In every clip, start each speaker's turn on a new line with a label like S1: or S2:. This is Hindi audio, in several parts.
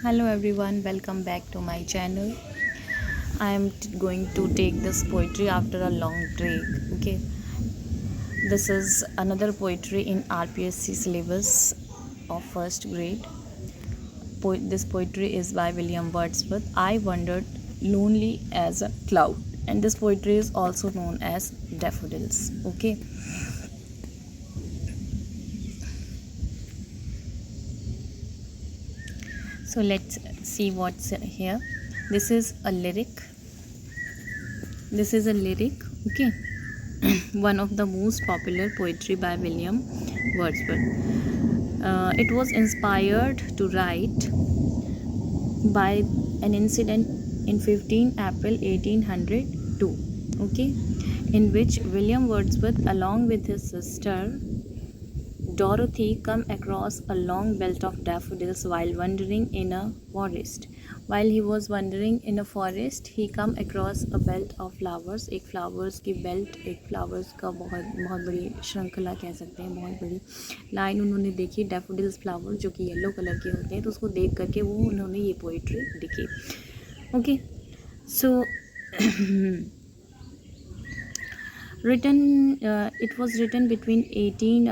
S1: Hello everyone, welcome back to my channel. I am going to take this poetry after a long break. Okay, this is another poetry in RPSC syllabus of first grade. This poetry is by William Wordsworth. I wandered lonely as a cloud, and this poetry is also known as Daffodils. Okay. So let's see what's here. This is a lyric. Okay. One of the most popular poetry by William Wordsworth. It was inspired to write by an incident in 15 April 1802, okay, in which William Wordsworth along with his sister Dorothy come across a long belt of daffodils while wandering in a forest. While he was wandering in a forest, he come across a belt of flowers. एक flowers की belt, एक flowers का बहुत बड़ी श्रृंखला कह सकते हैं, बहुत बड़ी लाइन उन्होंने देखी daffodils flower जो कि येलो कलर के होते हैं. तो उसको देख करके वो उन्होंने ये पोइट्री लिखी. Okay, so it was written between 18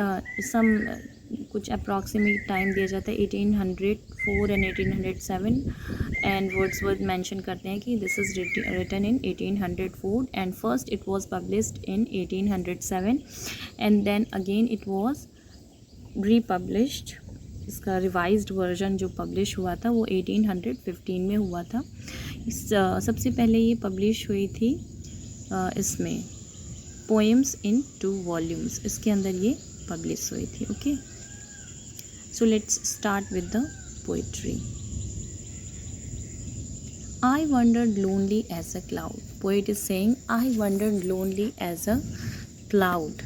S1: कुछ अप्रॉक्सीमेट टाइम दिया जाता है 1804 एंड 1807 एंड वर्ड्सवर्थ मेंशन करते हैं कि this is written in 1804 and first it was published in 1807 and then again it was republished. इसका रिवाइज्ड वर्जन जो पब्लिश हुआ था वो 1815 में हुआ था. सबसे पहले ये पब्लिश हुई थी इसमें पोएम्स इन 2 वॉल्यूम्स, इसके अंदर ये पब्लिश हुई थी. Okay, so let's start with the poetry. I wandered lonely as a cloud. Poet is saying I wandered lonely as a cloud.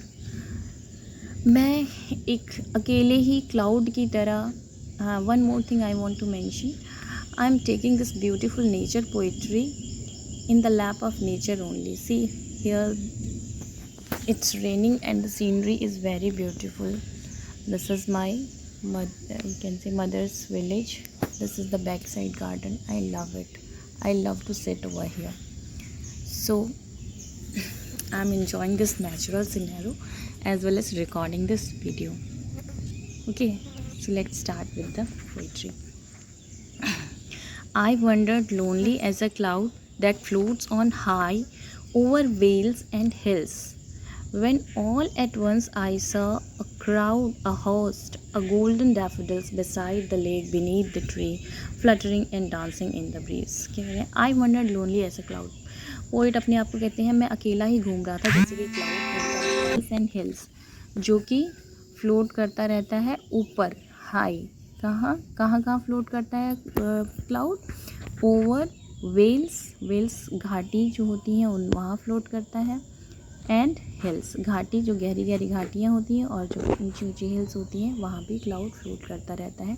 S1: मैं एक अकेले ही क्लाउड की तरह. One more thing I want to mention, I am taking this beautiful nature poetry in the lap of nature only. See here, it's raining and the scenery is very beautiful. This is my you can say mother's village. This is the backside garden. I love it. I love to sit over here. So I'm enjoying this natural scenario as well as recording this video. Okay, so let's start with the poetry. I wandered lonely as a cloud that floats on high over vales and hills, when all at once I saw a crowd, a host, a golden daffodils beside the lake beneath the tree, fluttering and dancing in the breeze. कह रहे हैं I wandered lonely as a cloud. Poet अपने आप को कहते हैं मैं अकेला ही घूम रहा था जैसे कि क्लाउड एंड हिल्स, जो कि फ्लोट करता रहता है ऊपर. हाई कहाँ फ्लोट करता है क्लाउड? ओवर वेल्स घाटी जो होती हैं उन वहाँ फ्लोट करता है, एंड हिल्स घाटी जो गहरी गहरी घाटियाँ होती हैं और जो ऊंची ऊंची हिल्स होती हैं वहाँ भी क्लाउड फ्लोट करता रहता है.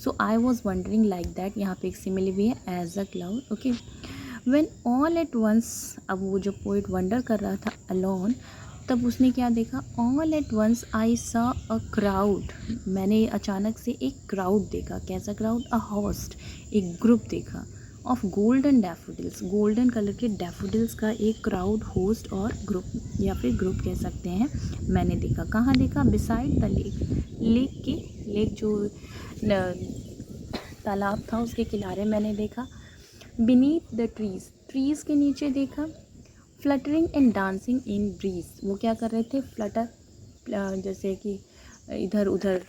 S1: So I was wondering like that. यहाँ पे एक सिमिली भी है as a cloud. Okay, when all at once. अब वो जो पोइट वंडर कर रहा था अलोन, तब उसने क्या देखा? All at once I saw a crowd. मैंने अचानक से एक क्राउड देखा. कैसा क्राउड? अ होस्ट, एक ग्रुप देखा of golden daffodils. Golden colour के डैफोडिल्स का एक क्राउड, होस्ट और ग्रुप या फिर ग्रुप कह सकते हैं, मैंने देखा. कहाँ देखा? बिसाइड द लेक जो तालाब था उसके किनारे मैंने देखा. बीनीथ द ट्रीज़ के नीचे देखा. Fluttering and dancing in breeze. वो क्या कर रहे थे? फ्लटर, जैसे कि इधर उधर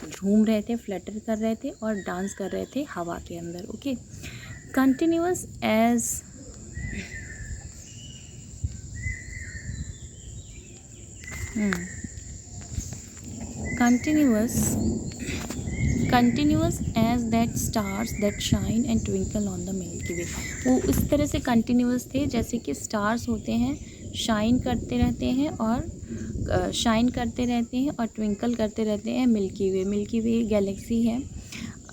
S1: झूम रहे थे, फ्लटर कर रहे थे और डांस कर रहे थे हवा के अंदर. Okay, continuous as that stars that shine and twinkle on the Milky Way. वो इस तरह से कंटिन्यूस थे जैसे कि स्टार्स होते हैं, शाइन करते रहते हैं और ट्विंकल करते रहते हैं मिल्की वे गैलेक्सी है,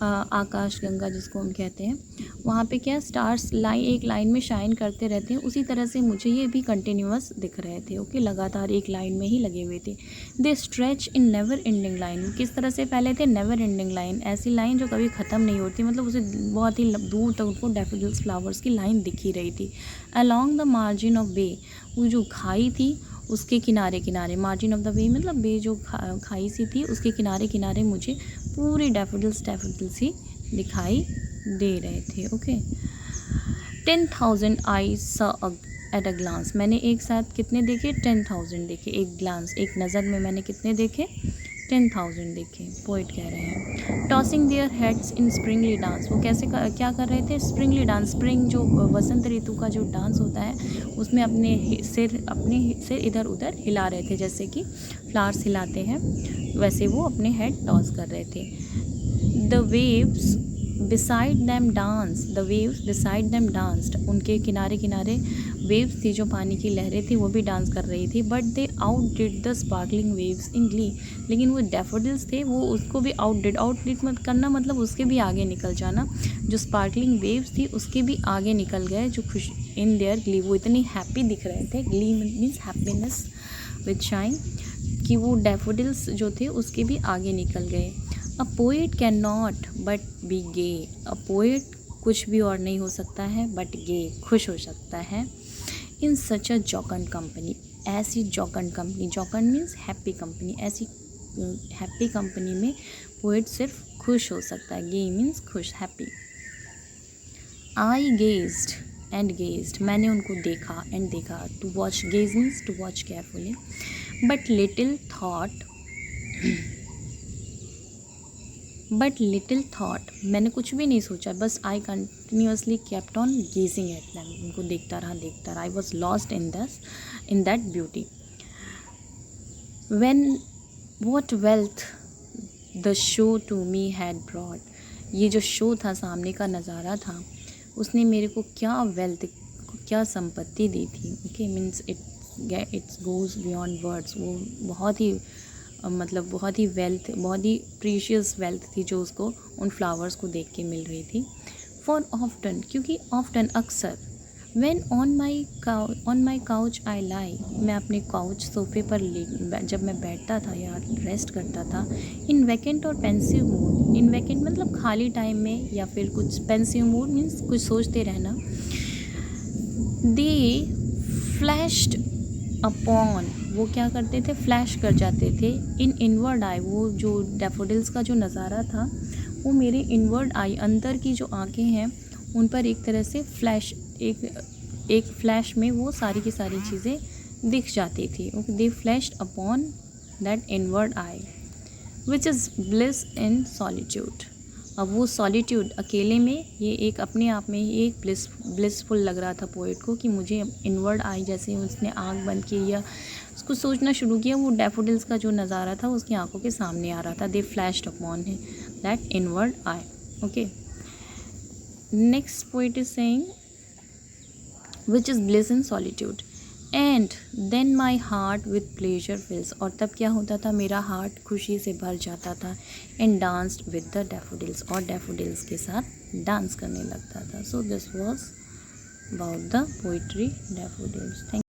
S1: आकाश गंगा जिसको हम कहते हैं, वहाँ पे क्या स्टार्स एक लाइन में शाइन करते रहते हैं, उसी तरह से मुझे ये भी कंटिन्यूअस दिख रहे थे। ओके, लगातार एक लाइन में ही लगे हुए थे। They stretch in never ending line, किस तरह से फैले थे? नेवर एंडिंग लाइन, ऐसी लाइन जो कभी ख़त्म नहीं होती, मतलब उसे बहुत ही दूर तक उनको डैफोडिल्स फ्लावर्स की लाइन दिख ही रही थी। अलॉन्ग द मार्जिन ऑफ वे, वो जो खाई थी उसके किनारे किनारे, मार्जिन ऑफ द वे मतलब वे जो खाई सी थी उसके किनारे किनारे मुझे पूरे डैफोडिल्स ही दिखाई दे रहे थे। Okay, 10,000 I saw at a glance, मैंने एक साथ कितने देखे? 10,000 देखे। एक ग्लांस, एक नज़र में मैंने कितने देखे? 10,000 देखे, पोइट कह रहे हैं। Tossing their heads in sprightly dance, वो कैसे क्या कर रहे थे? स्प्रिंगली डांस, स्प्रिंग जो वसंत ऋतु का जो डांस होता है उसमें अपने सिर इधर उधर हिला रहे थे, जैसे कि फ्लावर्स हिलाते हैं वैसे वो अपने हेड टॉस कर रहे थे। The waves beside them dance, the waves beside them danced, उनके किनारे किनारे वेव्स थी जो पानी की लहरें थी वो भी डांस कर रही थी। But they out did the sparkling waves in Glee, लेकिन वो डैफोडिल्स थे वो उसको भी आउट डिड मत करना मतलब उसके भी आगे निकल जाना, जो स्पार्कलिंग वेव्स थी उसके भी आगे निकल गए, जो खुश इन देयर ग्ली, वो इतनी हैप्पी दिख रहे थे। Glee means happiness with shine, कि वो डैफोडिल्स जो थे उसके भी आगे निकल गए। A poet can not but be gay, a poet कुछ भी और नहीं हो सकता है बट गे, खुश हो सकता है। इन सच अ जॉकंड कंपनी, ऐसी jocund company, jocund means happy company, ऐसी हैप्पी कंपनी में पोएट सिर्फ खुश हो सकता है। गे मीन्स खुश, happy. I gazed and gazed, मैंने उनको देखा एंड देखा। To watch, gaze means to watch carefully. But little thought, मैंने कुछ भी नहीं सोचा, बस I continuously kept on gazing at them, उनको देखता रहा। I was lost in that beauty. When what wealth the show to me had broad, ये जो शो था, सामने का नज़ारा था, उसने मेरे को क्या वेल्थ, क्या संपत्ति दी थी। Okay, means it's goes beyond words, वो बहुत ही मतलब बहुत ही प्रीशियस वेल्थ थी जो उसको उन फ्लावर्स को देख के मिल रही थी। फॉर ऑफ्टन, क्योंकि ऑफ्टन अक्सर, when on my couch I lie, मैं अपने काउच सोफे पर जब मैं बैठता था या रेस्ट करता था, इन वैकेंट और पेंसिव मूड, इन वैकेंट मतलब खाली टाइम में, या फिर कुछ पेंसिव मूड मीन्स कुछ सोचते रहना। दे फ्लैश्ड अपॉन, वो क्या करते थे? फ्लैश कर जाते थे। इन इनवर्ड आई, वो जो डैफोडिल्स का जो नज़ारा था वो मेरे इनवर्ड आई, अंदर की जो आंखें हैं उन पर एक तरह से फ्लैश, एक फ्लैश में वो सारी की सारी चीज़ें दिख जाती थी। Okay, they flashed upon that inward I which is bliss in solitude. अब वो सॉलिट्यूड, अकेले में, ये एक अपने आप में ही एक ब्लिसफुल लग रहा था पोएट को, कि मुझे इनवर्ड आई, जैसे उसने आँख बंद की या उसको सोचना शुरू किया, वो डैफोडिल्स का जो नज़ारा था उसकी आंखों के सामने आ रहा था। They flashed upon that inward eye. Okay, next poet is saying which is bliss in solitude and then my heart with pleasure fills, और तब क्या होता था? मेरा हार्ट खुशी से भर जाता था। And danced with the daffodils, और डैफोडिल्स के साथ डांस करने लगता था। So this was about the poetry daffodils. Thank